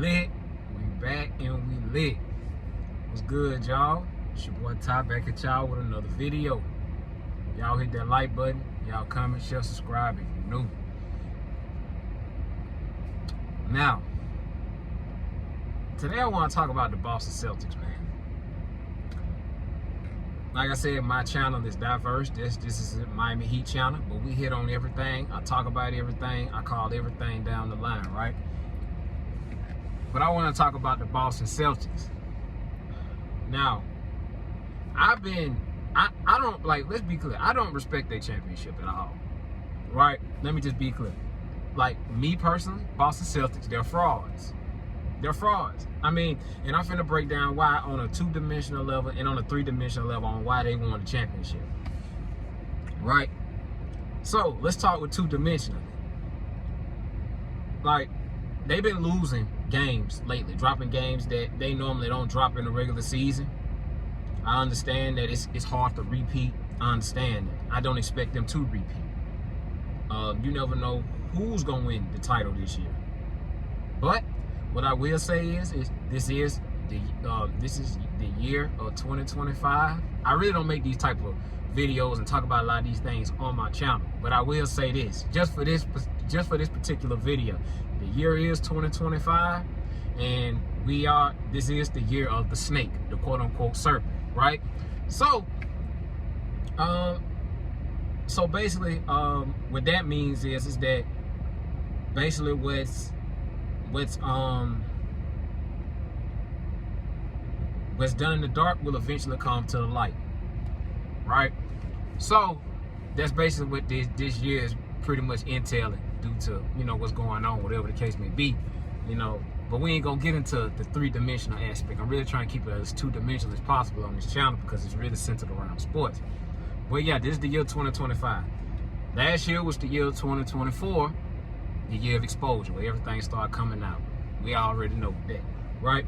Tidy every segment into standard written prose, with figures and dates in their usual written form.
lit. We back and we lit. What's good, y'all? It's your boy Ty back at y'all with another video. Y'all hit that like button. Y'all comment, share, subscribe if you're new. Now, today I want to talk about the Boston Celtics, man. Like I said, my channel is diverse. This is a Miami Heat channel, but we hit on everything. I talk about everything. I call everything down the line, right? But I want to talk about the Boston Celtics. Now, I don't, like, let's be clear. I don't respect their championship at all, right? Let me just be clear. Like, me personally, Boston Celtics, they're frauds. They're frauds. I mean, and I'm finna break down why on a two-dimensional level and on a three-dimensional level on why they won the championship, right? So, let's talk with two-dimensionally. Like, they've been losing games lately, dropping games that they normally don't drop in the regular season. I understand that it's hard to repeat. I understand that. I don't expect them to repeat. You never know who's gonna win the title this year. But what I will say is this is the year of 2025. I really don't make these type of videos and talk about a lot of these things on my channel, but I will say this, just for this particular video, the year is 2025, and this is the year of the snake, the quote-unquote serpent, right? So basically, what that means is that basically what's done in the dark will eventually come to the light, right? So that's basically what this year is pretty much entailing, due to, you know, what's going on, whatever the case may be, you know. But we ain't gonna get into the three-dimensional aspect. I'm really trying to keep it as two-dimensional as possible on this channel because it's really centered around sports. But yeah, this is the year 2025. Last year was the year 2024, the year of exposure, where everything started coming out. We already know that, right?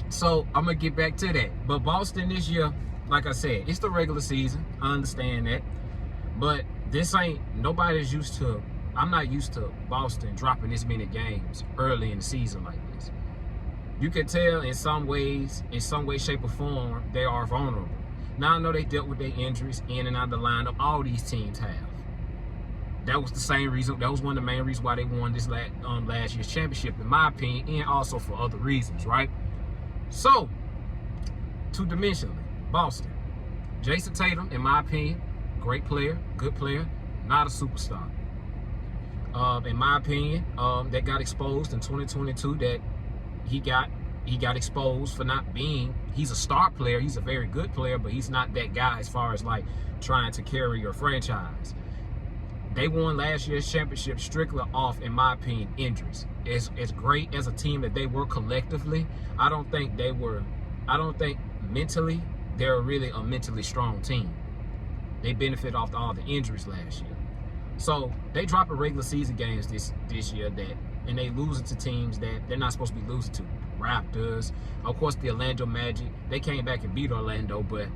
So I'm gonna get back to that. But Boston this year, like I said, it's the regular season. I understand that. But this ain't, nobody's used to, I'm not used to Boston dropping this many games early in the season like this. You can tell in some way, shape, or form, they are vulnerable. Now I know they dealt with their injuries in and out of the lineup. All these teams have. That was the same reason. That was one of the main reasons why they won this last year's championship, in my opinion, and also for other reasons, right? So, two-dimensionally, Boston. Jayson Tatum, in my opinion, great player, good player, not a superstar. In my opinion, that got exposed in 2022. That he got exposed for not being. He's a star player. He's a very good player, but he's not that guy as far as like trying to carry your franchise. They won last year's championship strictly off, in my opinion, injuries. As great as a team that they were collectively, I don't think mentally they're really a mentally strong team. They benefit off all the injuries last year. So they drop regular season games this year and they lose it to teams that they're not supposed to be losing to. Raptors, of course, the Orlando Magic. They came back and beat Orlando, but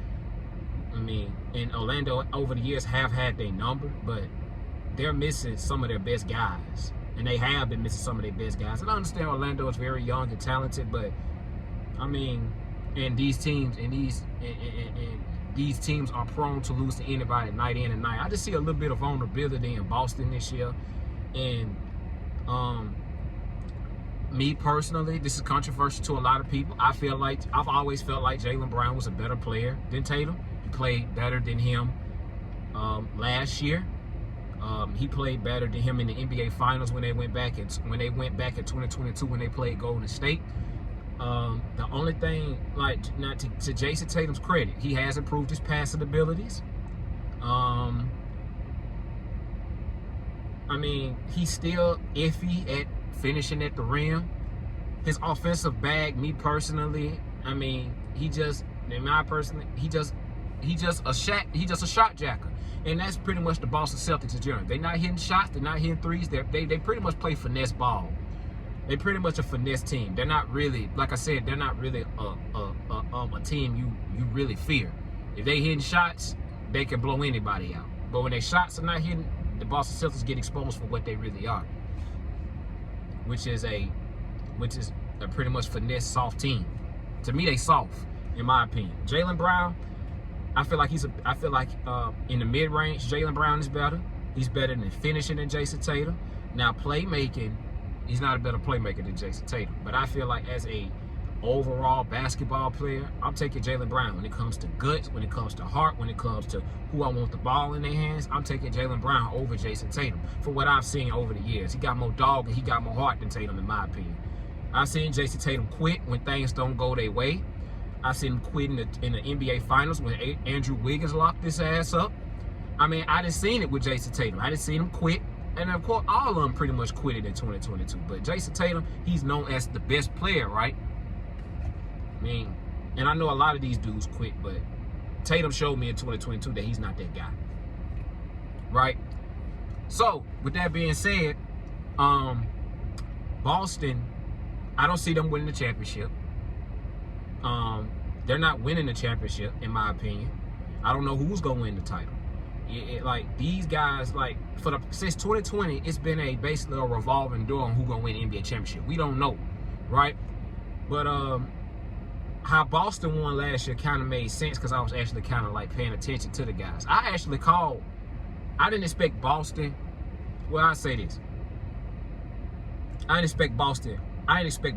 I mean, and Orlando over the years have had their number, but they're missing some of their best guys, and they have been missing some of their best guys. And I understand Orlando is very young and talented, but I mean, and these teams are prone to lose to anybody night in and night. I just see a little bit of vulnerability in Boston this year, and me personally, this is controversial to a lot of people. I've always felt like Jaylen Brown was a better player than Tatum. He played better than him last year. He played better than him in the NBA Finals when they went back in 2022 when they played Golden State. The only thing, like, not to Jayson Tatum's credit, he has improved his passing abilities. I mean, he's still iffy at finishing at the rim. His offensive bag, me personally, I mean, he just a shot jacker. And that's pretty much the Boston Celtics in general. They're not hitting shots. They're not hitting threes. They pretty much play finesse ball. They're pretty much a finesse team. They're not really, like I said, they're not really a team you really fear. If they hitting shots, they can blow anybody out. But when their shots are not hitting, the Boston Celtics get exposed for what they really are, which is a pretty much finesse soft team. To me, they soft, in my opinion. Jaylen Brown, I feel like in the mid-range, Jaylen Brown is better. He's better than finishing than Jayson Tatum. Now, playmaking, he's not a better playmaker than Jayson Tatum. But I feel like as a overall basketball player, I'm taking Jaylen Brown. When it comes to guts, when it comes to heart, when it comes to who I want the ball in their hands, I'm taking Jaylen Brown over Jayson Tatum for what I've seen over the years. He got more dog and he got more heart than Tatum, in my opinion. I've seen Jayson Tatum quit when things don't go their way. I've seen him quit in the NBA Finals when Andrew Wiggins locked his ass up. I mean, I done seen it with Jayson Tatum. I done seen him quit. And of course, all of them pretty much quitted in 2022. But Jayson Tatum, he's known as the best player, right? I mean, and I know a lot of these dudes quit, but Tatum showed me in 2022 that he's not that guy, right? So, with that being said, Boston, I don't see them winning the championship. They're not winning the championship, in my opinion. I don't know who's going to win the title. Like, these guys, like, since 2020, it's been basically a revolving door on who's going to win the NBA championship. We don't know, right? But, how Boston won last year kind of made sense because I was actually kind of like paying attention to the guys. I didn't expect Boston. Well, I say this. I didn't expect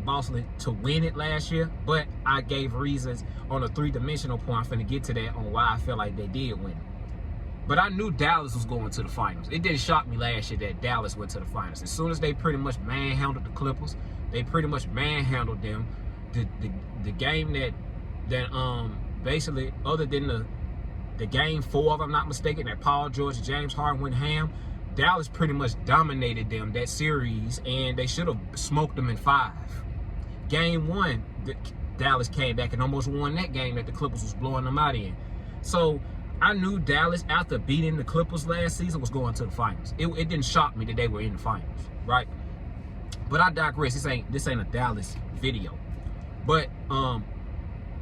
Boston to win it last year, but I gave reasons on a three-dimensional point. I'm finna get to that on why I feel like they did win it. But I knew Dallas was going to the finals. It didn't shock me last year that Dallas went to the finals. As soon as they pretty much manhandled the Clippers, they pretty much manhandled them. The game that basically, other than the game 4, if I'm not mistaken, that Paul George and James Harden went ham, Dallas pretty much dominated them that series, and they should have smoked them in 5. Game 1, Dallas came back and almost won that game that the Clippers was blowing them out in. So I knew Dallas, after beating the Clippers last season, was going to the finals. It didn't shock me that they were in the finals, right? But I digress. This ain't a Dallas video. But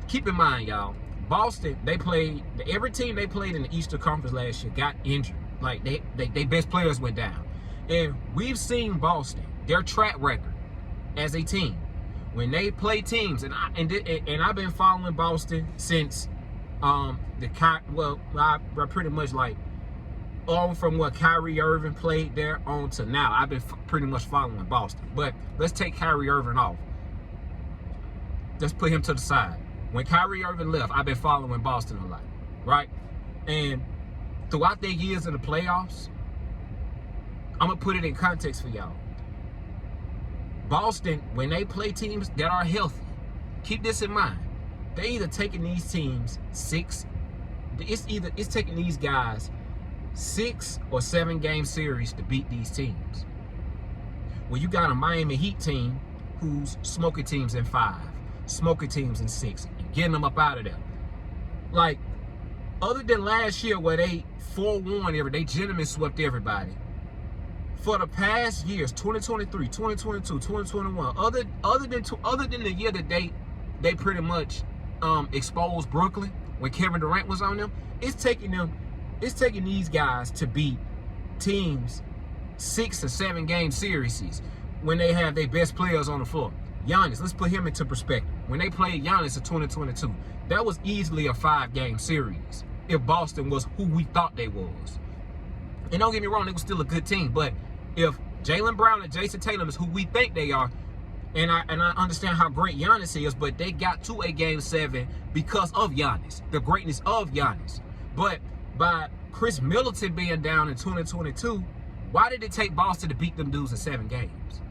keep in mind, y'all, Boston, every team they played in the Eastern Conference last year got injured. Like, they best players went down. And we've seen Boston, their track record as a team, when they play teams, and I've been following Boston since I pretty much like on from what Kyrie Irving played there on to now. I've been pretty much following Boston. But let's take Kyrie Irving off. Let's put him to the side. When Kyrie Irving left, I've been following Boston a lot, right? And throughout their years in the playoffs, I'm going to put it in context for y'all. Boston, when they play teams that are healthy, keep this in mind. They either taking these teams it's taking these guys 6 or 7 game series to beat these teams. Well, you got a Miami Heat team who's smoking teams in 5, smoking teams in 6, and getting them up out of there. Like, other than last year where they 4-1 they gentlemen swept everybody. For the past years, 2023, 2022, 2021, other than the year that they pretty much exposed Brooklyn when Kevin Durant was on them, it's taking these guys to beat teams 6 or 7 game series when they have their best players on the floor. Giannis, let's put him into perspective. When they played Giannis in 2022, that was easily a 5-game series if Boston was who we thought they was. And don't get me wrong, they were still a good team. But if Jaylen Brown and Jayson Tatum is who we think they are, and I understand how great Giannis is, but they got to a Game 7 because of Giannis, the greatness of Giannis. But by Chris Middleton being down in 2022, why did it take Boston to beat them dudes in 7 games?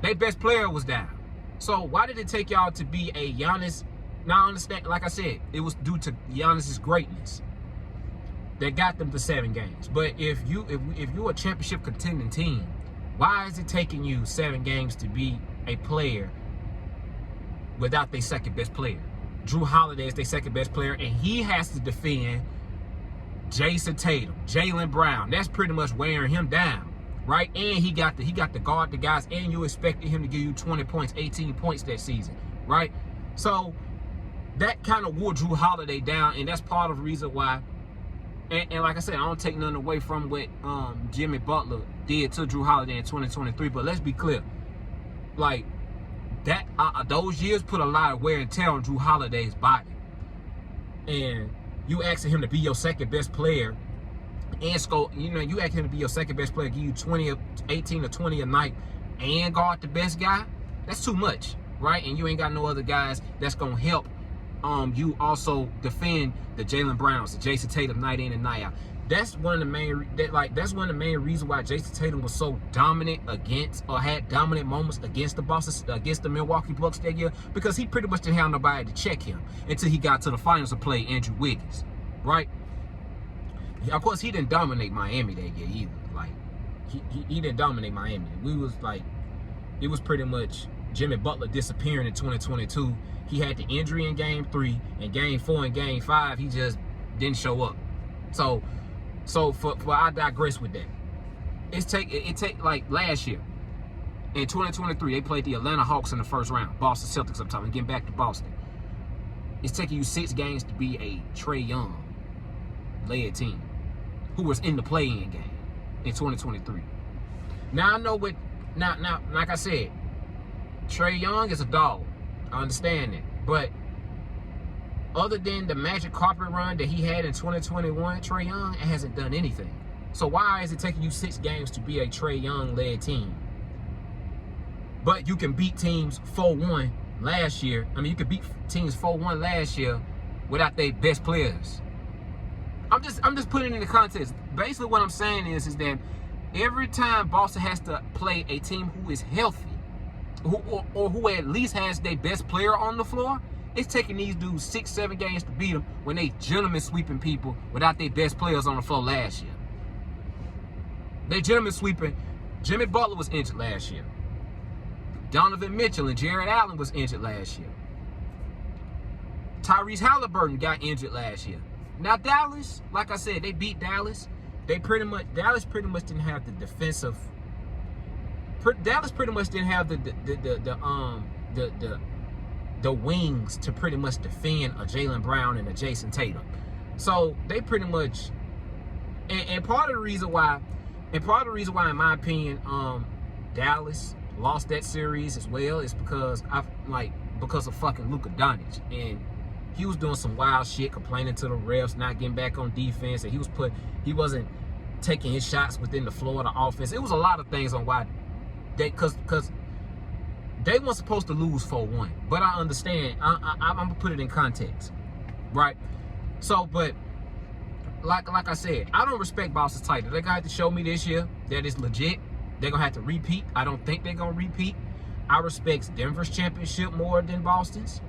Their best player was down. So why did it take y'all to be a Giannis? Now I understand, like I said, it was due to Giannis's greatness that got them to 7 games. But if you're a championship contending team, why is it taking you 7 games to be a player without their second best player? Drew Holiday is their second best player, and he has to defend Jayson Tatum, Jaylen Brown. That's pretty much wearing him down, right? And he got to guard the guys, and you expected him to give you 20 points, 18 points that season, right? So that kind of wore Drew Holiday down, and that's part of the reason why. And like I said, I don't take nothing away from what Jimmy Butler did to Drew Holiday in 2023. But let's be clear. like that. Those years put a lot of wear and tear on Drew Holiday's body, and you asking him to be your second best player and score. You asking him to be your second best player, give you 18 or 20 a night, and guard the best guy. That's too much, right? And you ain't got no other guys that's gonna help. You also defend the Jaylen Browns, the Jayson Tatum, night in and night out. That's one of the main reasons why Jayson Tatum was so dominant had dominant moments against the Milwaukee Bucks that year, because he pretty much didn't have nobody to check him until he got to the finals to play Andrew Wiggins, right? Of course, he didn't dominate Miami that year either. Like he didn't dominate Miami. It was pretty much Jimmy Butler disappearing in 2022. He had the injury in Game 3, and Game 4 and Game 5, he just didn't show up. So for I digress with that. It take like last year in 2023, they played the Atlanta Hawks in the first round. Boston Celtics, I'm talking. Getting back to Boston, it's taking you 6 games to be a Trae Young led team who was in the play-in game in 2023. Now I know what. Now, like I said, Trae Young is a dog. I understand that. But other than the magic carpet run that he had in 2021, Trae Young hasn't done anything. So why is it taking you 6 games to be a Trae Young-led team? But you can beat teams 4-1 last year. I mean, you could beat teams 4-1 last year without their best players. I'm just putting it in the context. Basically, what I'm saying is that every time Boston has to play a team who is healthy, or who at least has their best player on the floor, it's taking these dudes 6-7 games to beat them when they gentlemen sweeping people without their best players on the floor last year. They gentlemen sweeping. Jimmy Butler was injured last year. Donovan Mitchell and Jared Allen was injured last year. Tyrese Halliburton got injured last year. Now Dallas, like I said, they beat Dallas. Dallas pretty much didn't have the defensive. Dallas pretty much didn't have the wings to pretty much defend a Jaylen Brown and a Jayson Tatum. So they pretty much, and part of the reason why, in my opinion, Dallas lost that series as well is because of fucking Luka Doncic, and he was doing some wild shit, complaining to the refs, not getting back on defense, and he wasn't taking his shots within the floor of the offense. It was a lot of things on why because they weren't supposed to lose 4-1. But I understand. I'm gonna put it in context, right? So, but like I said, I don't respect Boston's title. They're gonna have to show me this year that it's legit. They're gonna have to repeat. I don't think they're gonna repeat. I respect Denver's championship more than Boston's.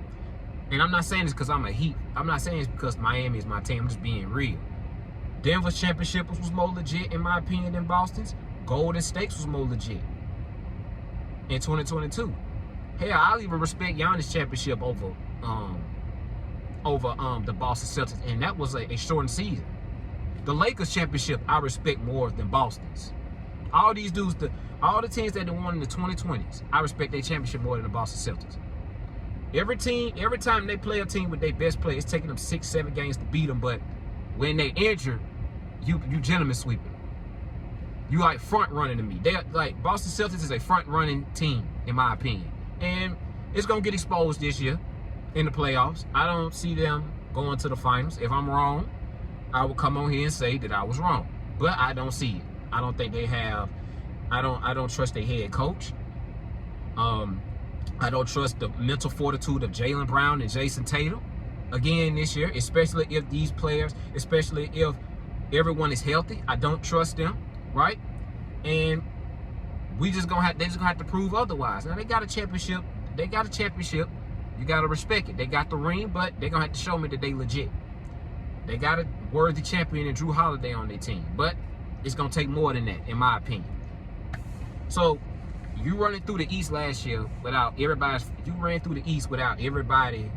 And I'm not saying this because I'm a Heat. I'm not saying this because Miami is my team. I'm just being real. Denver's championship was more legit, in my opinion, than Boston's. Golden State's was more legit in 2022. Hell, I'll even respect Giannis' championship over the Boston Celtics, and that was a shortened season. The Lakers championship I respect more than Boston's. All these dudes, all the teams that won in the 2020s, I respect their championship more than the Boston Celtics. Every time they play a team with their best player, it's taking them 6-7 games to beat them. But when they injured, you gentlemen sweeping. You like front running to me. They like Boston Celtics is a front running team, in my opinion, and it's gonna get exposed this year in the playoffs. I don't see them going to the finals. If I'm wrong, I will come on here and say that I was wrong. But I don't see it. I don't think they have. I don't trust their head coach. I don't trust the mental fortitude of Jaylen Brown and Jayson Tatum again this year, especially if these players, especially if everyone is healthy. I don't trust them, right? And they're just gonna have to prove otherwise. Now they got a championship. You gotta respect it. They got the ring, but they're gonna have to show me that they legit. They got a worthy champion in Drew Holiday on their team, but it's gonna take more than that, in my opinion. So you running through the East last year without everybody. You ran through the East without everybody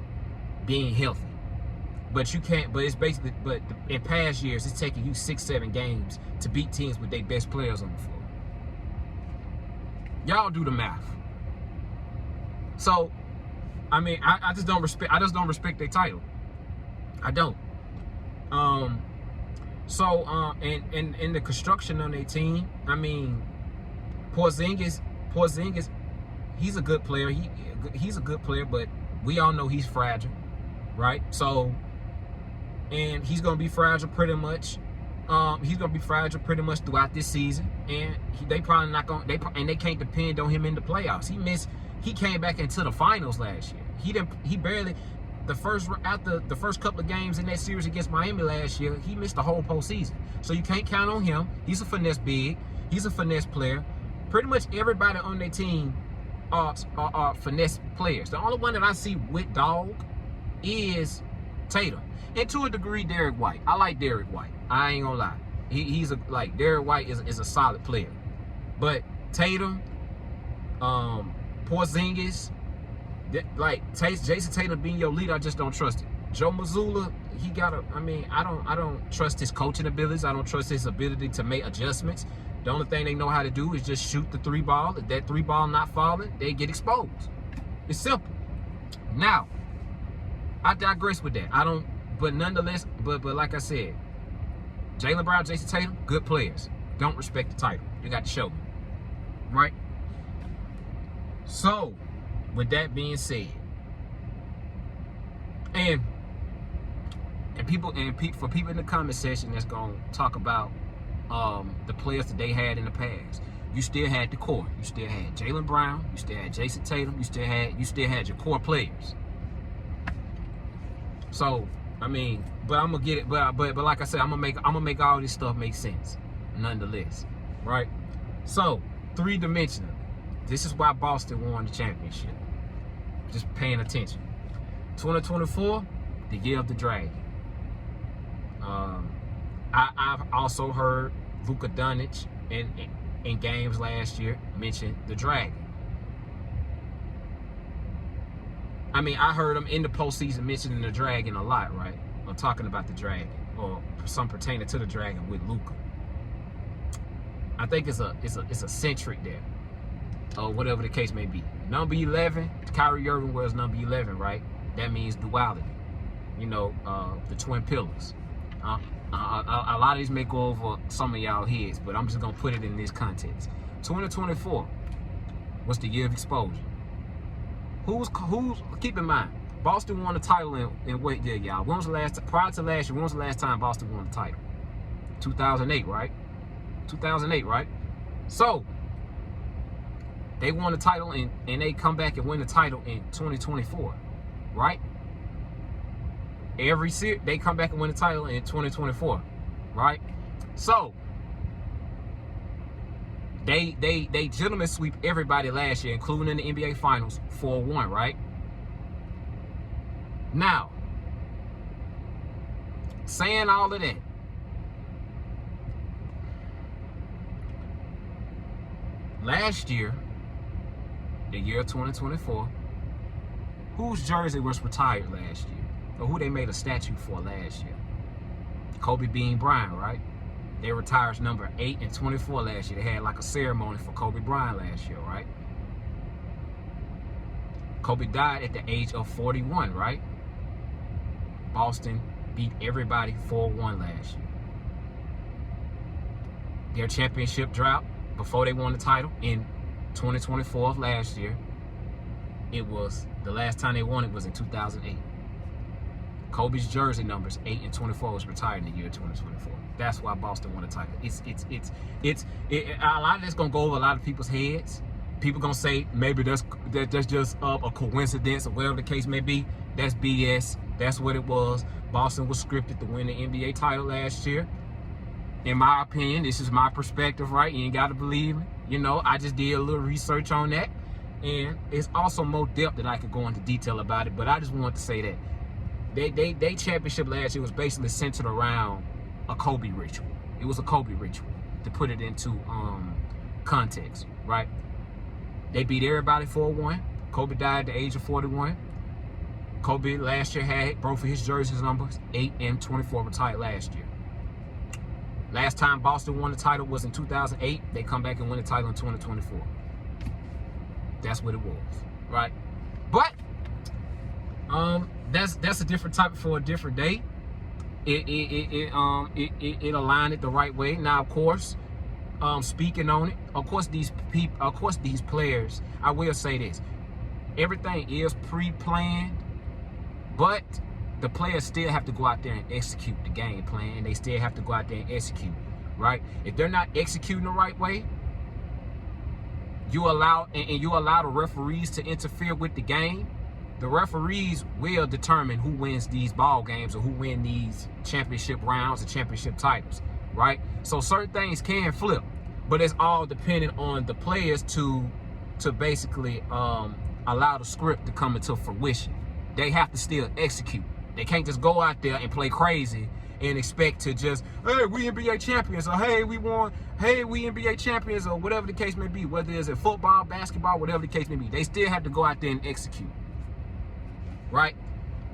being healthy. But you can't. But it's basically. But in past years, it's taking you 6-7 games to beat teams with their best players on the floor. Y'all do the math. So, I mean, I just don't respect. I just don't respect their title. I don't. And the construction on their team. I mean, Porzingis, he's a good player. He's a good player, but we all know he's fragile, right? So, and he's gonna be fragile pretty much. He's gonna be fragile pretty much throughout this season, and they probably not gonna. They can't depend on him in the playoffs. He came back into the finals last year. He barely. After the first couple of games in that series against Miami last year, he missed the whole postseason. So you can't count on him. He's a finesse big. He's a finesse player. Pretty much everybody on their team are finesse players. The only one that I see with dog is Tatum, and to a degree, Derek White. I like Derek White. I ain't gonna lie. Derek White is a solid player, but Tatum, Porzingis. Jayson Tatum being your leader, I just don't trust it. Joe Mazzulla, I don't trust his coaching abilities. I don't trust his ability to make adjustments. The only thing they know how to do is just shoot the 3 ball. If that 3 ball not falling, they get exposed. It's simple. Now, I digress with that. But nonetheless, but like I said, Jaylen Brown, Jayson Tatum, good players. Don't respect the title. You got to show me. Right? So, with that being said, and for people in the comment section that's gonna talk about the players that they had in the past, you still had the core. You still had Jaylen Brown. You still had Jayson Tatum. You still had your core players. So but I'm gonna get it. But like I said, I'm gonna make all this stuff make sense, nonetheless, right? So 3-dimensional. This is why Boston won the championship. Just paying attention. 2024, the year of the dragon. I've also heard Luka Doncic in games last year mention the dragon. I heard him in the postseason mentioning the dragon a lot, right? Or talking about the dragon, or some pertaining to the dragon with Luka. I think it's a centric there, or whatever the case may be. Number 11, Kyrie Irving wears number 11, right? That means duality. The twin pillars. A lot of these may go over some of y'all heads, but I'm just gonna put it in this context. 2024 was the year of exposure. Who's keep in mind, Boston won the title in what year, y'all? When was the last prior to last year? When was the last time Boston won the title? 2008, right? 2008, right? So they won the title and they come back and win the title in 2024, right? Every series they come back and win the title in 2024, right? So they gentlemen sweep everybody last year, including in the NBA Finals, 4-1, right? Now, saying all of that, last year, the year 2024, whose jersey was retired last year? Or who they made a statue for last year? Kobe Bean Bryant, right? They retired number 8 and 24 last year. They had like a ceremony for Kobe Bryant last year, right? Kobe died at the age of 41, right? Boston beat everybody 4-1 last year. Their championship drought before they won the title in 2024 of last year, the last time they won it was in 2008. Kobe's jersey numbers 8 and 24 was retired in the year 2024. That's why Boston won the title. A lot of this gonna go over a lot of people's heads. People gonna say maybe that's just a coincidence or whatever the case may be. That's BS. That's what it was. Boston was scripted to win the NBA title last year. In my opinion, this is my perspective, right? You ain't gotta believe me. I just did a little research on that, and it's also more depth that I could go into detail about it. But I just wanted to say that they championship last year was basically centered around a Kobe ritual. It was a Kobe ritual, to put it into context, right? They beat everybody 4-1. Kobe died at the age of 41. Kobe last year had both of his jerseys numbers 8 and 24 retired last year. Last time Boston won the title was in 2008. They come back and win the title in 2024. That's what it was, right? But that's a different topic for a different day. It aligned it the right way. Now, of course, speaking on it. Of course, these players, I will say this, everything is pre-planned, but the players still have to go out there and execute the game plan, and they still have to go out there and execute, right? If they're not executing the right way, you allow the referees to interfere with the game. The referees will determine who wins these ball games or who win these championship rounds or championship titles, right? So certain things can flip, but it's all dependent on the players to basically allow the script to come into fruition. They have to still execute. They can't just go out there and play crazy and expect to just, hey, we NBA champions, or hey, we won, hey, we NBA champions, or whatever the case may be, whether it's in football, basketball, whatever the case may be. They still have to go out there and execute, right?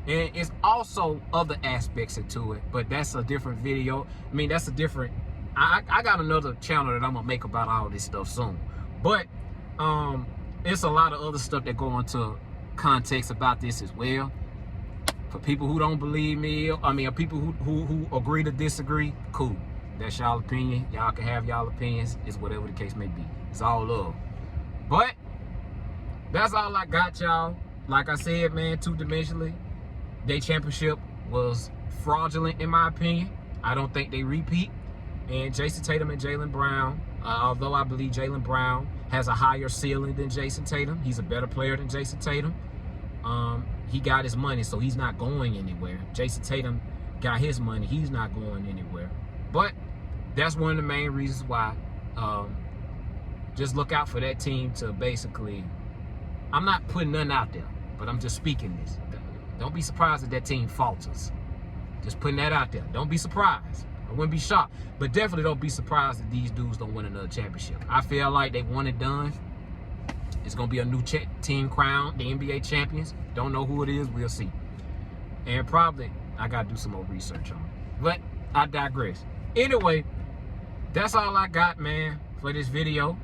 And it's also other aspects into it, but that's a different video. I mean, that's a different, I got another channel that I'm gonna make about all this stuff soon. But it's a lot of other stuff that go into context about this as well. For people who don't believe me, I mean, people who agree to disagree, cool. That's y'all opinion. Y'all can have y'all opinions. It's whatever the case may be. It's all love. But that's all I got, y'all. Like I said, man, two-dimensionally, their championship was fraudulent in my opinion. I don't think they repeat. And Jayson Tatum and Jaylen Brown, although I believe Jaylen Brown has a higher ceiling than Jayson Tatum, he's a better player than Jayson Tatum. He got his money, so he's not going anywhere. Jayson Tatum got his money. He's not going anywhere. But that's one of the main reasons why. Just look out for that team to basically, I'm not putting nothing out there, but I'm just speaking this. Don't be surprised if that team falters. Just putting that out there. Don't be surprised. I wouldn't be shocked. But definitely don't be surprised if these dudes don't win another championship. I feel like they won it done. It's going to be a new team crowned, the NBA champions. Don't know who it is. We'll see. And probably I got to do some more research on it. But I digress. Anyway, that's all I got, man, for this video.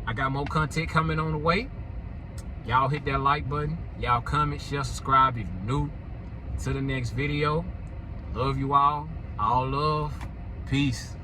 I got more content coming on the way. Y'all hit that like button. Y'all comment, share, subscribe if you're new. To the next video. Love you all. All love. Peace.